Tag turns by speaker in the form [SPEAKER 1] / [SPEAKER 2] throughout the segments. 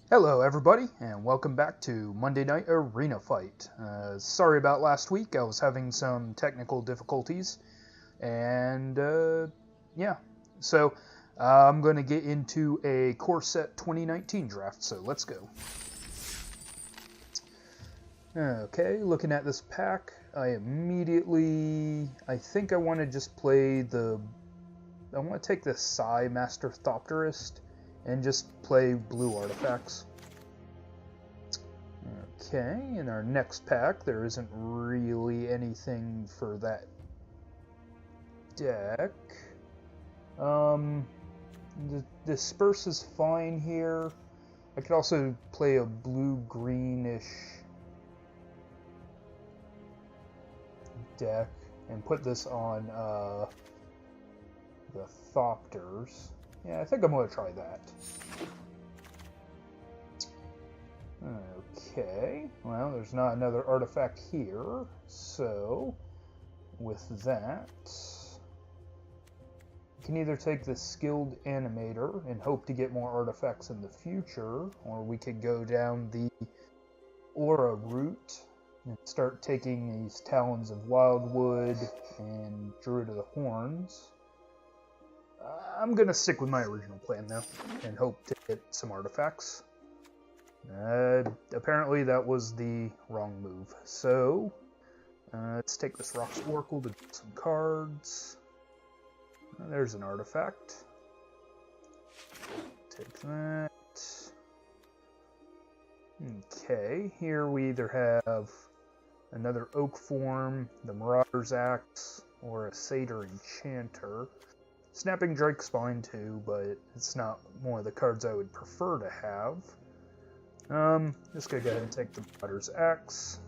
[SPEAKER 1] Hello, everybody, and welcome back to Monday Night Arena Fight. Sorry about last week, I was having some technical difficulties, and yeah, so I'm going to get into a Core Set 2019 draft, so let's go. Okay, looking at this pack, I think I want to just play I want to take the Psy Master Thopterist and just play blue artifacts. Okay, in our next pack, there isn't really anything for that deck. The Disperse is fine here. I could also play a blue-greenish deck and put this on the Thopters. Yeah, I think I'm going to try that. Okay, well, there's not another artifact here, so with that, you can either take the Skilled Animator and hope to get more artifacts in the future, or we could go down the Aura route and start taking these Talons of Wildwood and Druid of the Horns. I'm going to stick with my original plan, though, and hope to get some artifacts. Apparently that was the wrong move. So, let's take this Rock's Oracle to get some cards. There's an artifact. Take that. Okay, here we either have another Oak Form, the Marauder's Axe, or a Satyr Enchanter. Snapping Drake's fine too, but it's not one of the cards I would prefer to have. Just gonna go ahead and take the Marauder's Axe.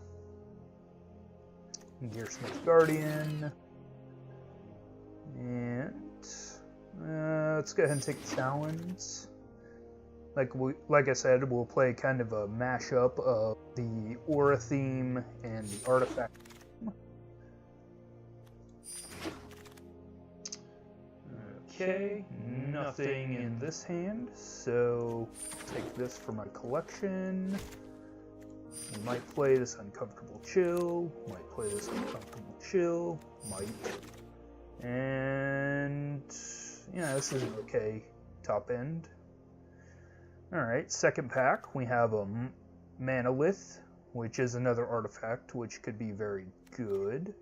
[SPEAKER 1] Gearsmith Guardian. And let's go ahead and take the Talons. Like I said, we'll play kind of a mashup of the Aura theme and the artifact. Okay, nothing in this hand, so take this for my collection. We might play this Uncomfortable Chill, might play this Uncomfortable Chill, might. And, yeah, this is an okay top end. Alright, second pack, we have a Manalith, which is another artifact, which could be very good.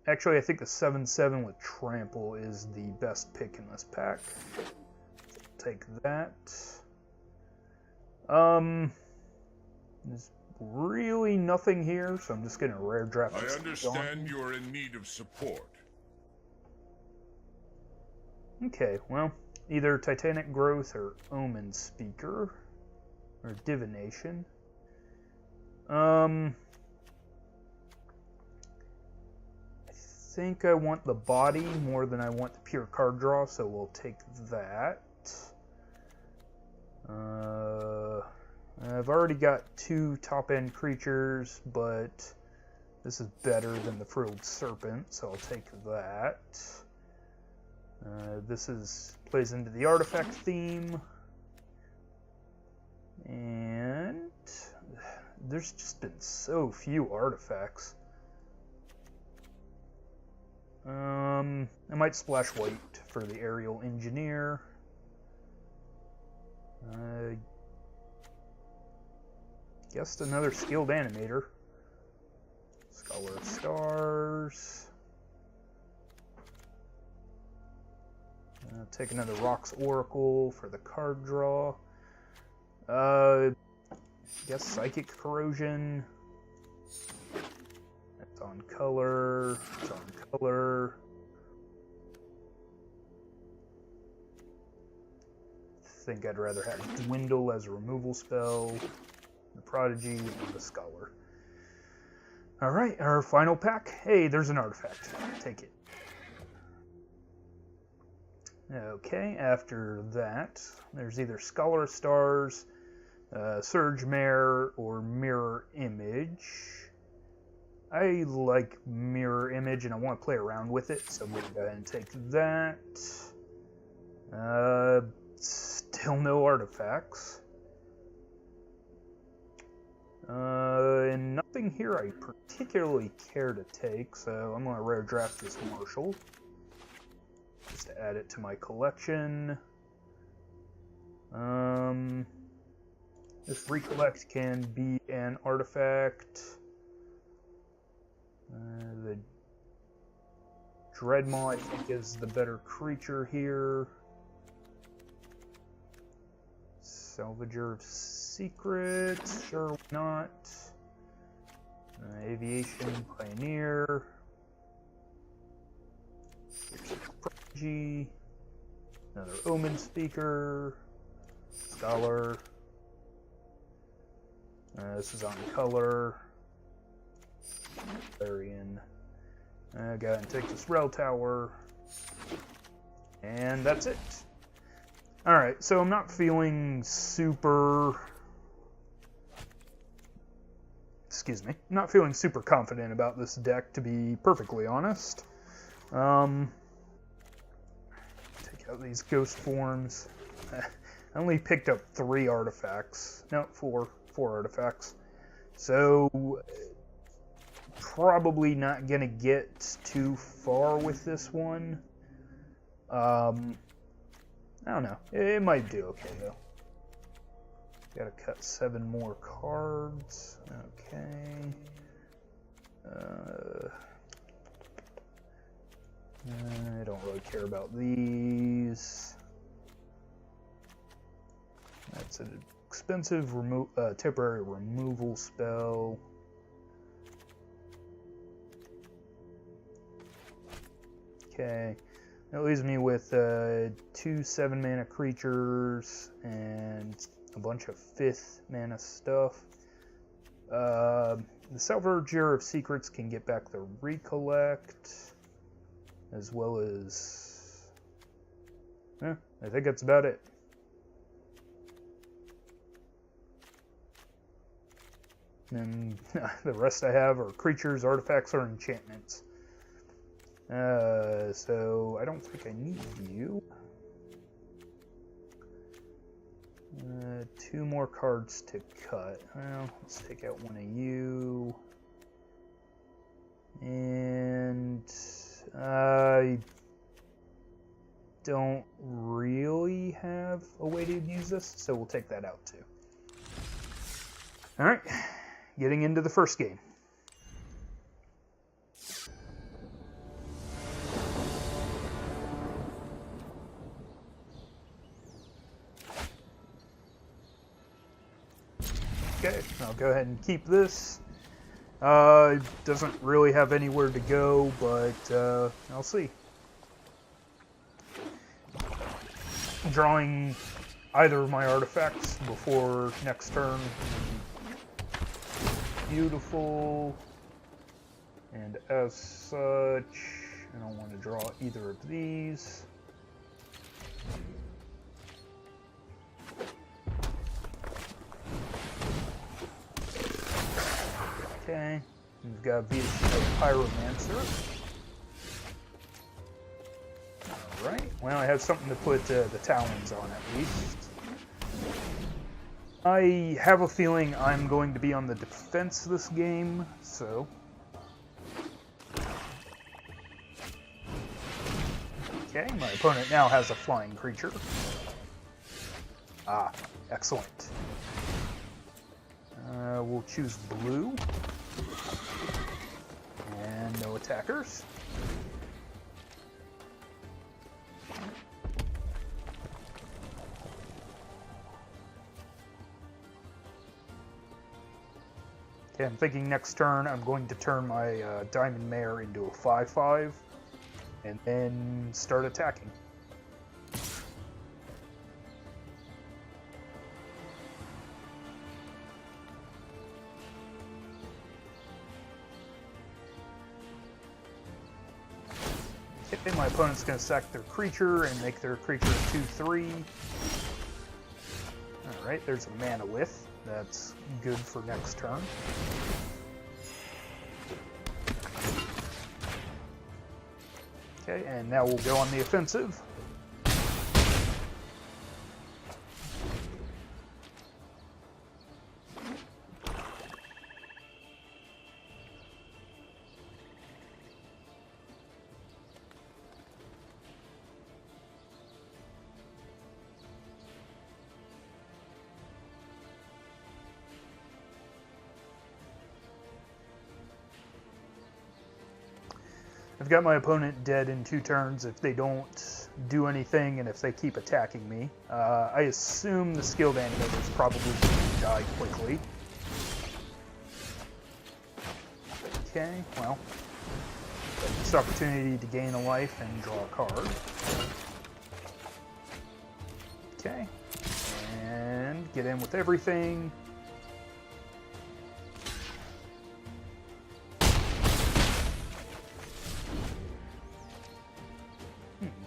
[SPEAKER 1] Actually, I think the 7/7 with Trample is the best pick in this pack. Take that. There's really nothing here, so I'm just going to rare draft this.
[SPEAKER 2] I understand you're in need of support.
[SPEAKER 1] Okay, well, either Titanic Growth or Omen Speaker, or Divination. I think I want the body more than I want the pure card draw, so we'll take that. I've already got 2 top-end creatures, but this is better than the Frilled Serpent, so I'll take that. This plays into the artifact theme. And there's just been so few artifacts. I might splash white for the Aerial Engineer. Guess another Skilled Animator. Scholar of Stars. Take another Rock's Oracle for the card draw. Guess Psychic Corrosion. It's on color. It's on color. I think I'd rather have Dwindle as a removal spell, the Prodigy, and the Scholar. Alright, our final pack. Hey, there's an artifact. Take it. Okay, after that, there's either Scholar of Stars, Surge Mare, or Mirror Image. I like Mirror Image and I want to play around with it, so I'm going to go ahead and take that. Still no artifacts. And nothing here I particularly care to take, so I'm going to rare draft this Marshal. Just to add it to my collection. This Recollect can be an artifact. The Dreadmaw, I think, is the better creature here. Salvager of Secrets, sure, why not. Aviation Pioneer. Prodigy. Another Omen Speaker. Scholar. This is on color. Varian. Go ahead and take this Rel Tower. And that's it. Alright, so I'm not feeling super... Excuse me. I'm not feeling super confident about this deck, to be perfectly honest. Take out these ghost forms. I only picked up 3 artifacts. No, 4 artifacts. So, probably not going to get too far with this one. I don't know. It might do okay, though. Gotta cut 7 more cards. Okay. I don't really care about these. That's an expensive temporary removal spell. Okay. That leaves me with 2 7-mana creatures and a bunch of 5th mana stuff. The Salvager of Secrets can get back the Recollect, as well as... I think that's about it. And the rest I have are creatures, artifacts, or enchantments. So I don't think I need you. 2 more cards to cut. Well, let's take out 1 of you. And I don't really have a way to use this, so we'll take that out too. Alright, getting into the first game. Okay, I'll go ahead and keep this. It doesn't really have anywhere to go, but I'll see. Drawing either of my artifacts before next turn. Beautiful. And as such, I don't want to draw either of these. Okay, we've got Vita Pyromancer. Alright, well, I have something to put the Talons on at least. I have a feeling I'm going to be on the defense this game, so... Okay, my opponent now has a flying creature. Ah, excellent. We'll choose blue. And no attackers. Okay, I'm thinking next turn I'm going to turn my Diamond Mare into a 5/5 and then start attacking. Okay, my opponent's going to sack their creature and make their creature a 2/3. Alright, there's a Manawith. That's good for next turn. Okay, and now we'll go on the offensive. I've got my opponent dead in 2 turns if they don't do anything and if they keep attacking me. I assume the skilled animator is probably going to die quickly. Okay, well, this opportunity to gain a life and draw a card. Okay, and get in with everything.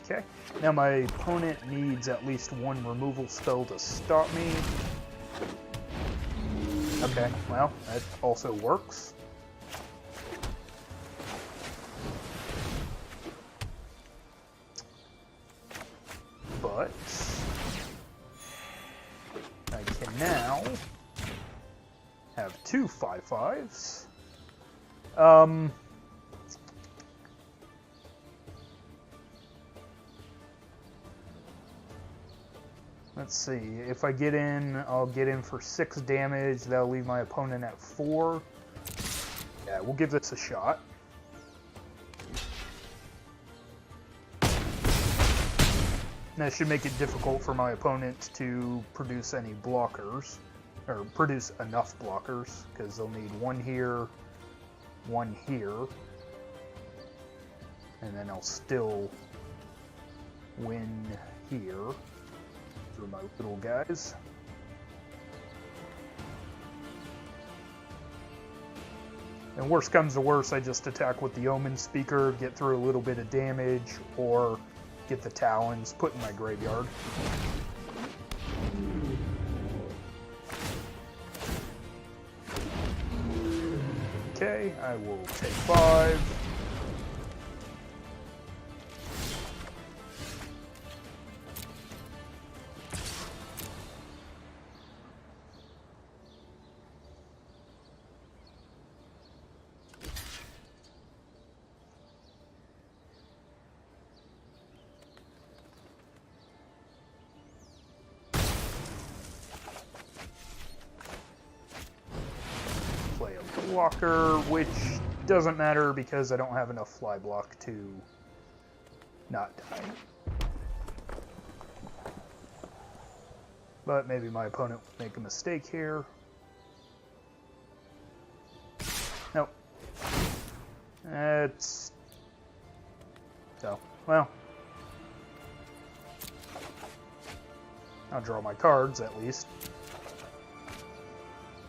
[SPEAKER 1] Okay, now my opponent needs at least 1 removal spell to stop me. Okay, well, that also works. But I can now have 2 5/5s. Let's see, if I get in, I'll get in for 6 damage. That'll leave my opponent at 4. Yeah, we'll give this a shot. That should make it difficult for my opponent to produce any blockers, or produce enough blockers, because they'll need 1 here, 1 here, and then I'll still win here through my little guys. And worst comes to worst, I just attack with the Omen Speaker, get through a little bit of damage, or get the Talons put in my graveyard. Okay, I will take 5. Blocker, which doesn't matter because I don't have enough fly block to not die. But maybe my opponent will make a mistake here. Nope. It's... So, well. I'll draw my cards at least.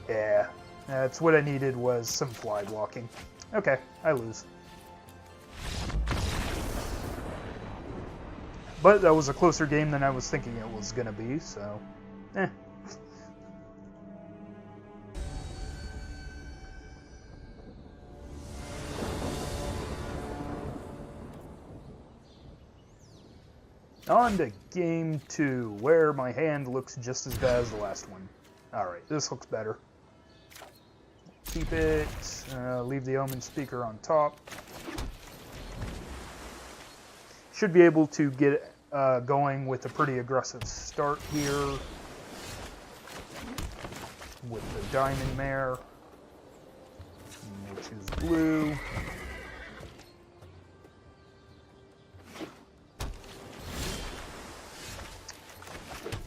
[SPEAKER 1] Yeah. That's what I needed, was some fly blocking. Okay, I lose. But that was a closer game than I was thinking it was going to be, so... On to game 2, where my hand looks just as bad as the last one. Alright, this looks better. Keep it, leave the Omen Speaker on top. Should be able to get going with a pretty aggressive start here with the Diamond Mare, which is blue.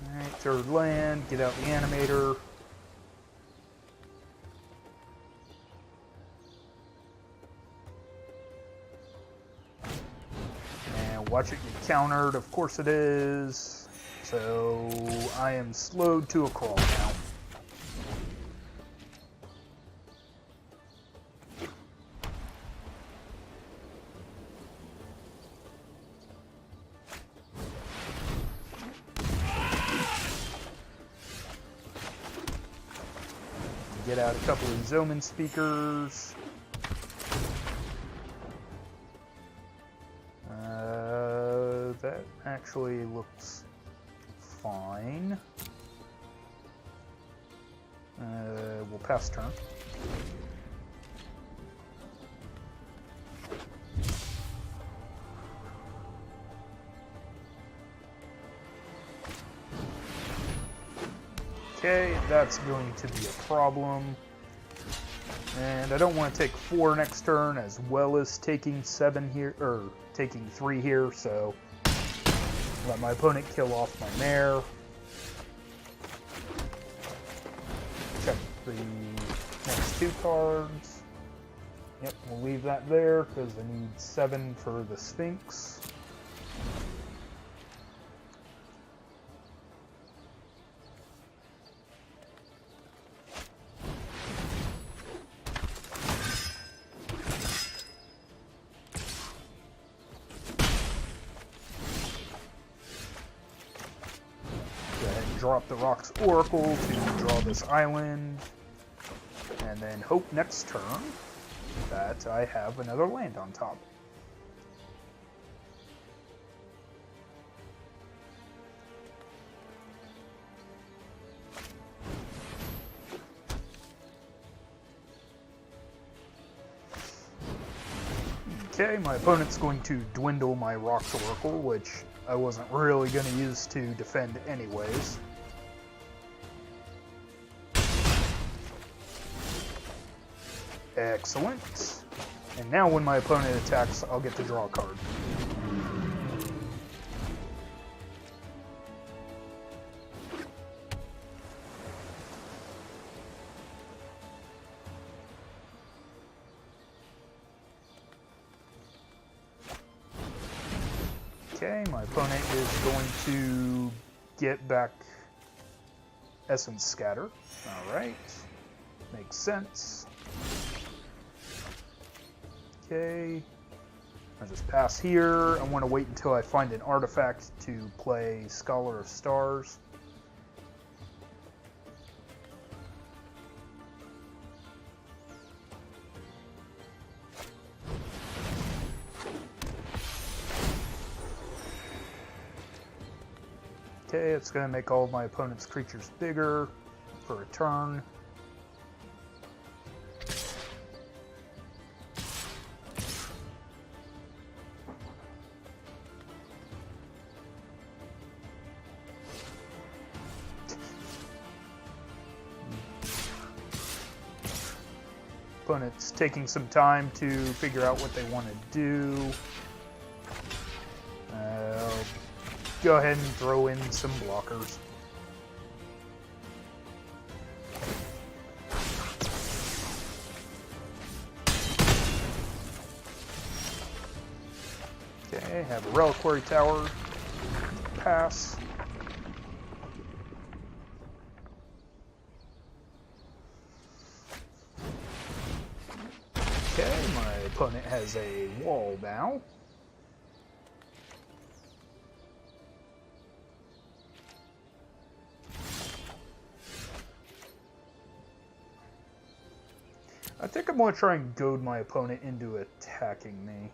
[SPEAKER 1] Alright, 3rd land, get out the Animator. Watch it get countered, of course it is. So I am slowed to a crawl now. Get out a couple of these Omen Speakers. That actually looks fine. We'll pass turn. Okay, that's going to be a problem. And I don't want to take 4 next turn as well as taking 7 here, or taking 3 here, so let my opponent kill off my mare. Check the next 2 cards. Yep, we'll leave that there because I need 7 for the Sphinx. Drop the Rocks Oracle to draw this island, and then hope next turn that I have another land on top. Okay, my opponent's going to dwindle my Rocks Oracle, which I wasn't really going to use to defend anyways. Excellent. And now when my opponent attacks, I'll get to draw a card. Okay, my opponent is going to get back Essence Scatter. Alright. Makes sense. Okay, I just pass here. I want to wait until I find an artifact to play Scholar of Stars. Okay, it's going to make all of my opponent's creatures bigger for a turn. Opponent's taking some time to figure out what they want to do. Go ahead and throw in some blockers. Okay, have a Reliquary Tower. Pass. Okay, my opponent has a wall now. I think I'm going to try and goad my opponent into attacking me.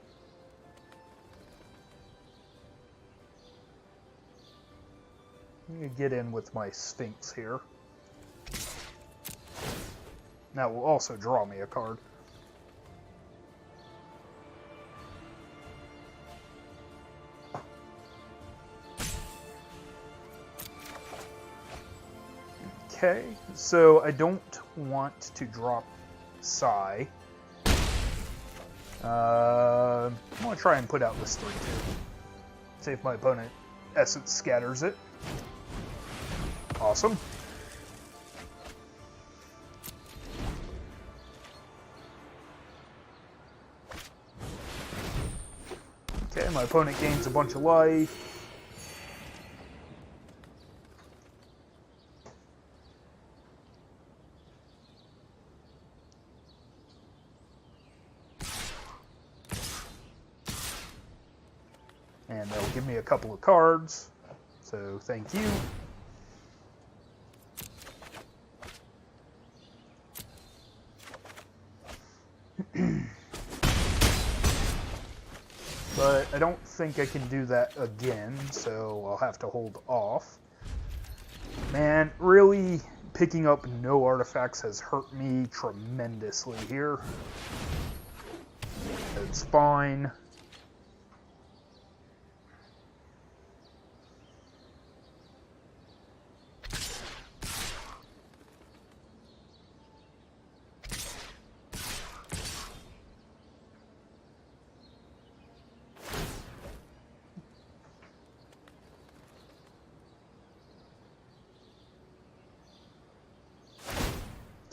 [SPEAKER 1] I'm going to get in with my Sphinx here. That will also draw me a card. Okay, so I don't want to drop Sai. I'm going to try and put out this 3-2. See if my opponent Essence Scatters it. Awesome. Okay, my opponent gains a bunch of life. And they'll give me a couple of cards, so thank you. But I don't think I can do that again, so I'll have to hold off. Man, really, picking up no artifacts has hurt me tremendously here. It's fine.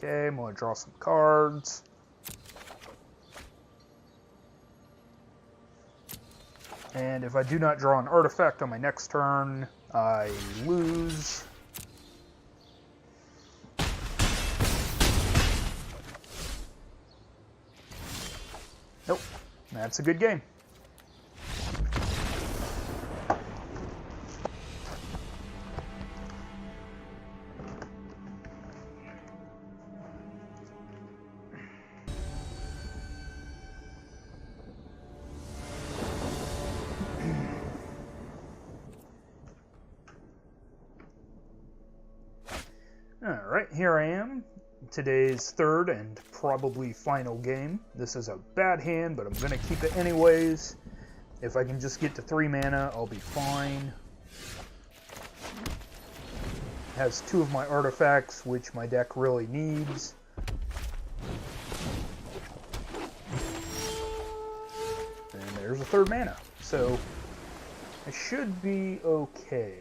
[SPEAKER 1] Okay, I'm going to draw some cards. And if I do not draw an artifact on my next turn, I lose. Nope, that's a good game. Alright, here I am. Today's third and probably final game. This is a bad hand, but I'm going to keep it anyways. If I can just get to 3 mana, I'll be fine. It has 2 of my artifacts, which my deck really needs. And there's a 3rd mana. So, I should be okay.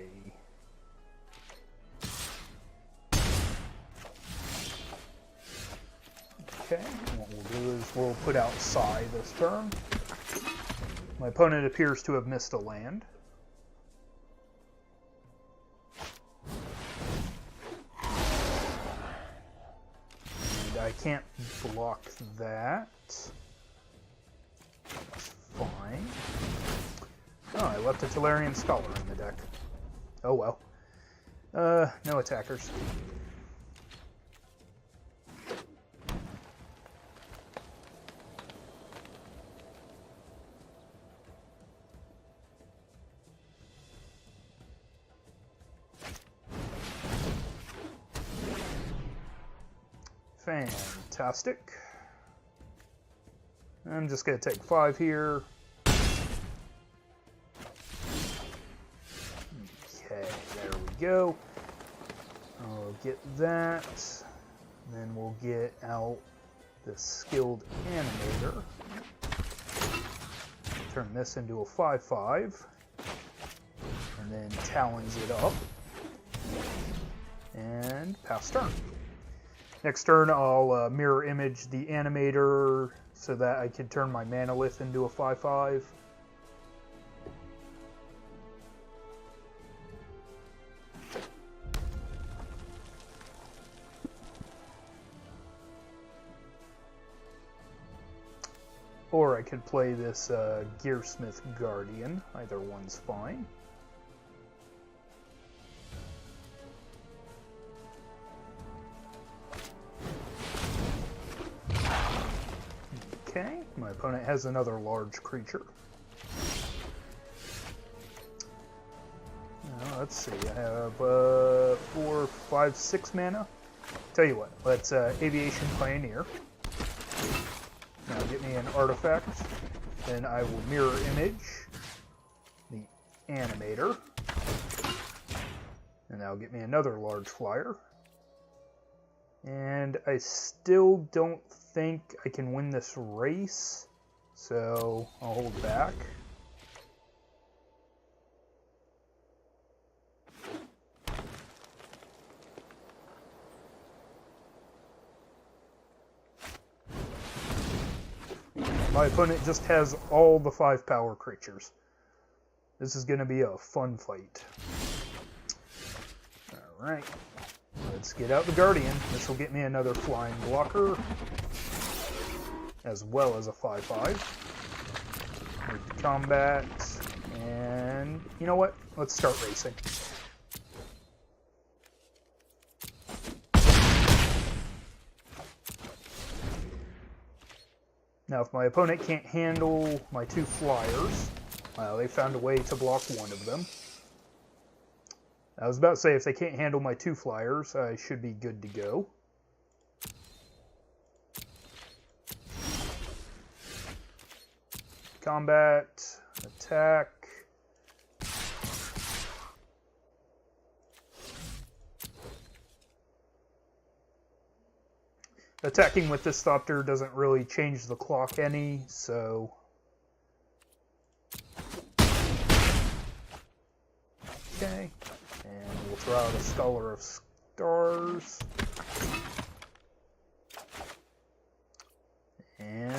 [SPEAKER 1] Okay, what we'll do is we'll put out Sai this turn. My opponent appears to have missed a land. And I can't block that. That's fine. Oh, I left a Tolarian Scholar in the deck. Oh well. No attackers. Fantastic. I'm just going to take 5 here. Okay, there we go. I'll get that. Then we'll get out the Skilled Animator. Turn this into a 5/5. And then Talons it up. And pass turn. Next turn, I'll mirror image the animator so that I can turn my Manalith into a 5/5. Or I could play this Gearsmith Guardian. Either one's fine. Okay, my opponent has another large creature. Let's see, I have 4, 5, 6 mana. Tell you what, let's Aviation Pioneer. Now get me an artifact. Then I will mirror image the animator. And that'll get me another large flyer. And I still don't think I can win this race, so I'll hold back. My opponent just has all the 5 power creatures. This is going to be a fun fight. Alright. Let's get out the Guardian. This will get me another flying blocker, as well as a 5/5. Move to combat, and you know what? Let's start racing. Now, if my opponent can't handle my 2 flyers, well, they found a way to block one of them. I was about to say, if they can't handle my 2 flyers, I should be good to go. Combat, attack. Attacking with this Thopter doesn't really change the clock any, so... Okay. And we'll throw out a Scholar of Stars.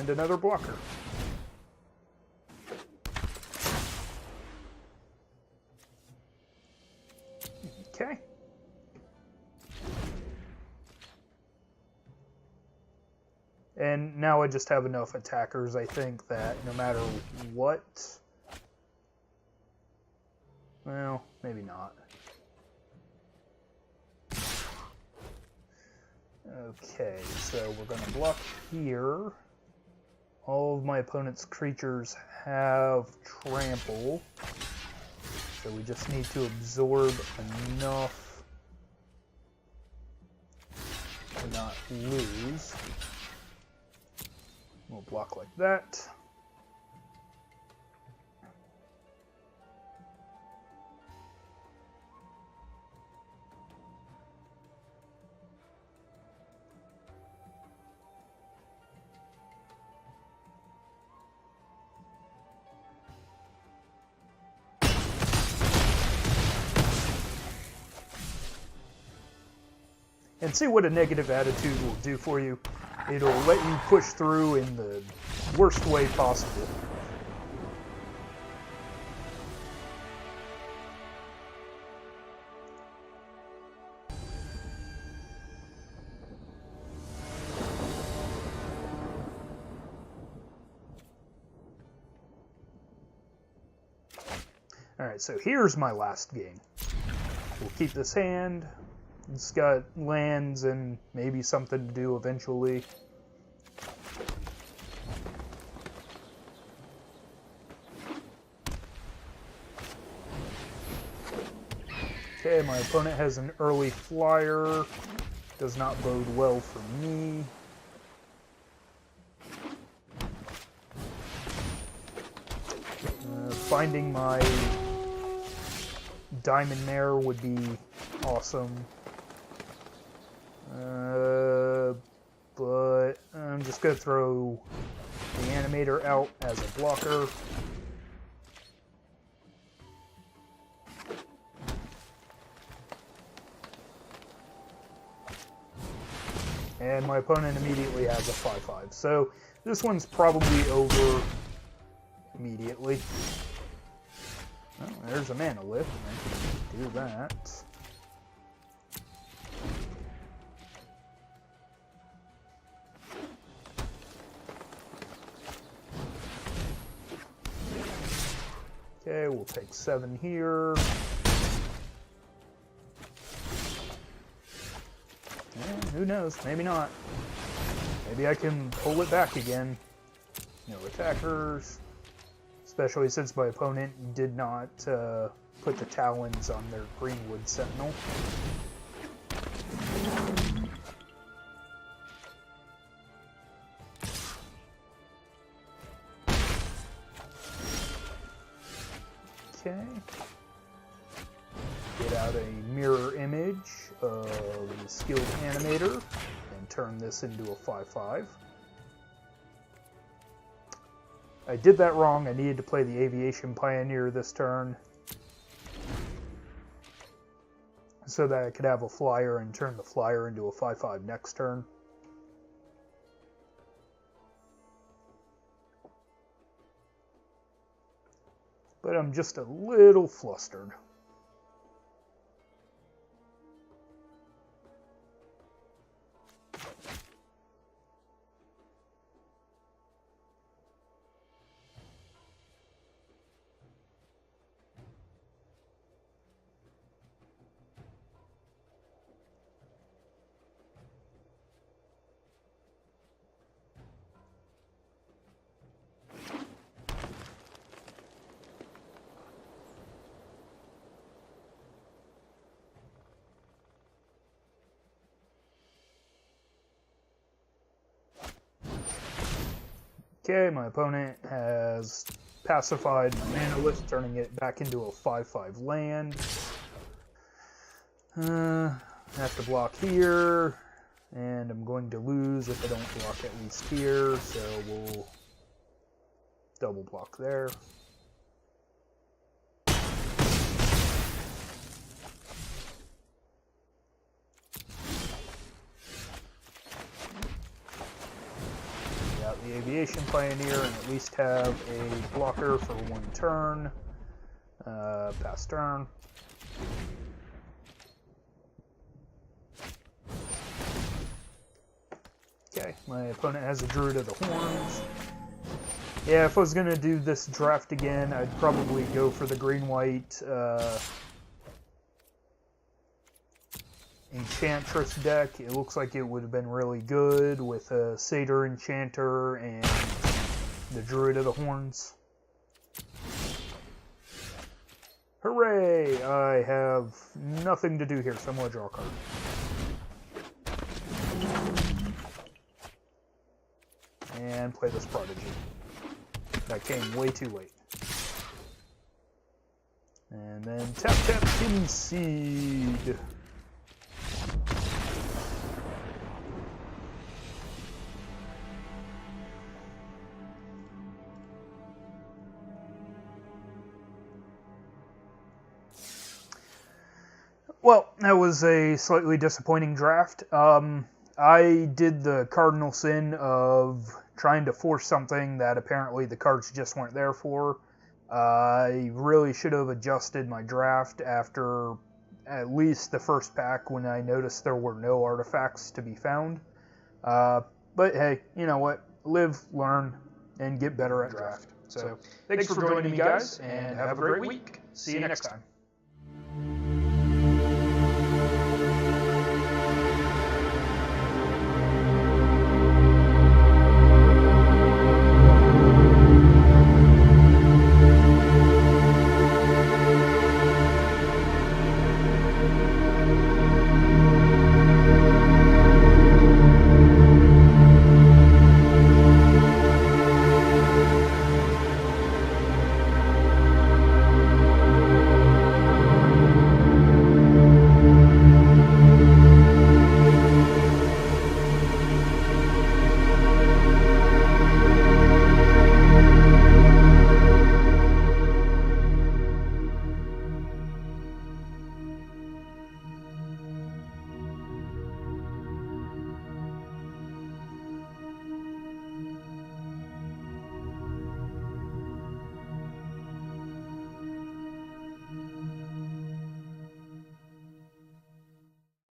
[SPEAKER 1] And another blocker. Okay. And now I just have enough attackers, I think, that no matter what... Well, maybe not. Okay, so we're going to block here. All of my opponent's creatures have trample. So we just need to absorb enough to not lose. We'll block like that. And see what a negative attitude will do for you. It'll let you push through in the worst way possible. Alright, so here's my last game. We'll keep this hand. It's got lands and maybe something to do eventually. Okay, my opponent has an early flyer. Does not bode well for me. Finding my Diamond Mare would be awesome. But I'm just going to throw the Animator out as a blocker. And my opponent immediately has a 5/5. So this one's probably over immediately. Well, there's a Mana Lift. I can do that. Okay, we'll take 7 here. And who knows? Maybe not. Maybe I can pull it back again. No attackers. Especially since my opponent did not put the Talons on their Greenwood Sentinel. Okay. Get out a mirror image of the Skilled Animator and turn this into a 5/5. I did that wrong. I needed to play the Aviation Pioneer this turn so that I could have a flyer and turn the flyer into a 5/5 next turn. But I'm just a little flustered. Okay, my opponent has pacified my Mana Lift, turning it back into a 5/5 land. I have to block here, and I'm going to lose if I don't block at least here, so we'll double block there. Got the Retaliation Pioneer and at least have a blocker for one turn. Pass turn. Okay, my opponent has a Druid of the Horns. Yeah, if I was going to do this draft again, I'd probably go for the green-white Enchantress deck. It looks like it would have been really good with a Satyr Enchanter and the Druid of the Horns. Hooray! I have nothing to do here, so I'm going to draw a card. And play this Prodigy. That came way too late. And then tap tap Concede. Well, that was a slightly disappointing draft. I did the cardinal sin of trying to force something that apparently the cards just weren't there for. I really should have adjusted my draft after at least the first pack when I noticed there were no artifacts to be found. But hey, you know what? Live, learn, and get better at draft. So thanks for joining me, guys, and have a great week. See you next time.